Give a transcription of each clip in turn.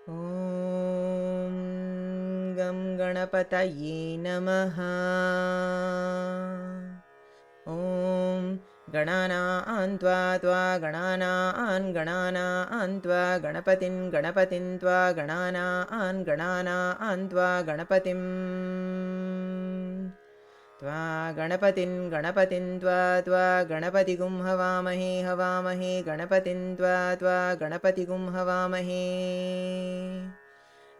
ॐ गं गणपतये नमः। ॐ गणानां त्वा गणानां त्वा गणपतिं त्वा गणानां त्वा गणपतिं त्वा गणपतिगुं हवामहे गणपतिं त्वा गणपतिगुं हवामहे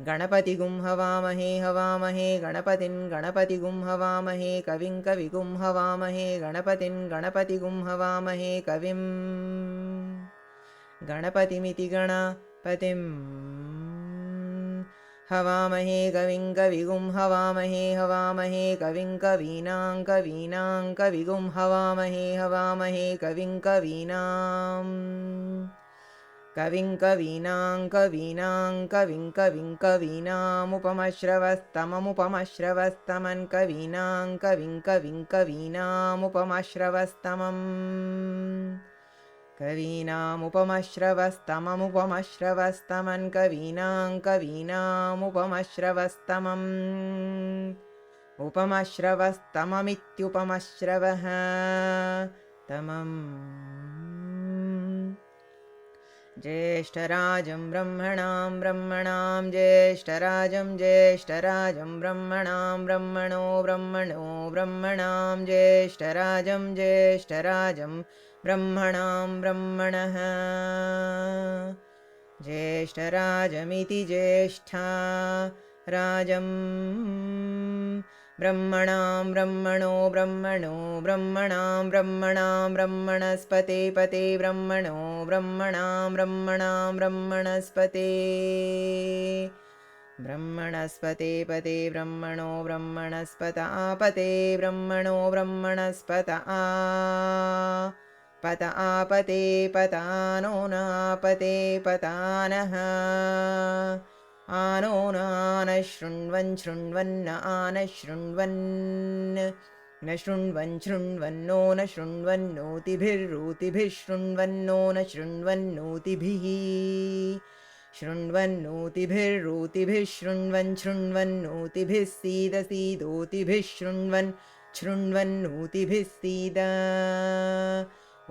गणपतिगुं हवामहे गणपतिगुं हवामहे कविं कविगुं हवामहे गणपतिगुं हवामहे कविं गणपतिमिति गणपतिं हवामहे कविं कविगुं हवामहे कविं कवीनां कविगुं हवामहे कविं कवीनामुपमश्रवस्तममुपमश्रवस्तमन् कवीनामुपमश्रवस्तममुपमश्रवस्तमन् उपमश्रवस्तममित्युपमश्रवः तमम् ज्येष्ठराजं ब्रह्मणां ज्येष्ठराजं ब्रह्मणां ब्रह्मणां ज्येष्ठराजं ब्रह्मणः ज्येष्ठराजमिति ज्येष्ठा राजं ब्रह्मणां ब्रह्मणस्पते पते ब्रह्मणस्पते पते ब्रह्मणस्पतापते पत आपते पतानो नापते पतानः आनो नान शृण्वन् आन शृण्वन् न शृण्वन्नो न शृण्वन्नोतिभिर्रोतिभिः शृण्वन्नो न शृण्वन्नोतिभिः शृण्वन्नोतिभिर्रोतिभिः शृण्वन्नोतिभिः सीदोतिभिः शृण्वन्नोतिभिः सीद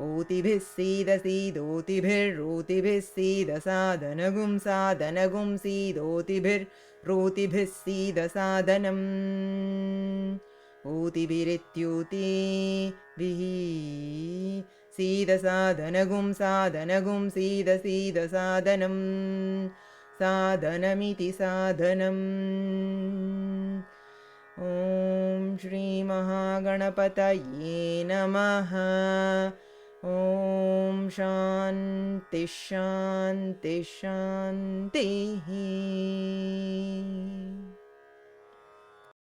ओतिभिः सीदोतिभिर्रोतिभिः सीदसादनगुं सीदोतिभिर्रोतिभिः सीदसादनम् ऊतिभिरित्यूतिभिः सीदसादनगुं सीदसादनम् साधनमिति साधनम् ॐ श्रीमहागणपतये नमः। ॐ शान्तिः।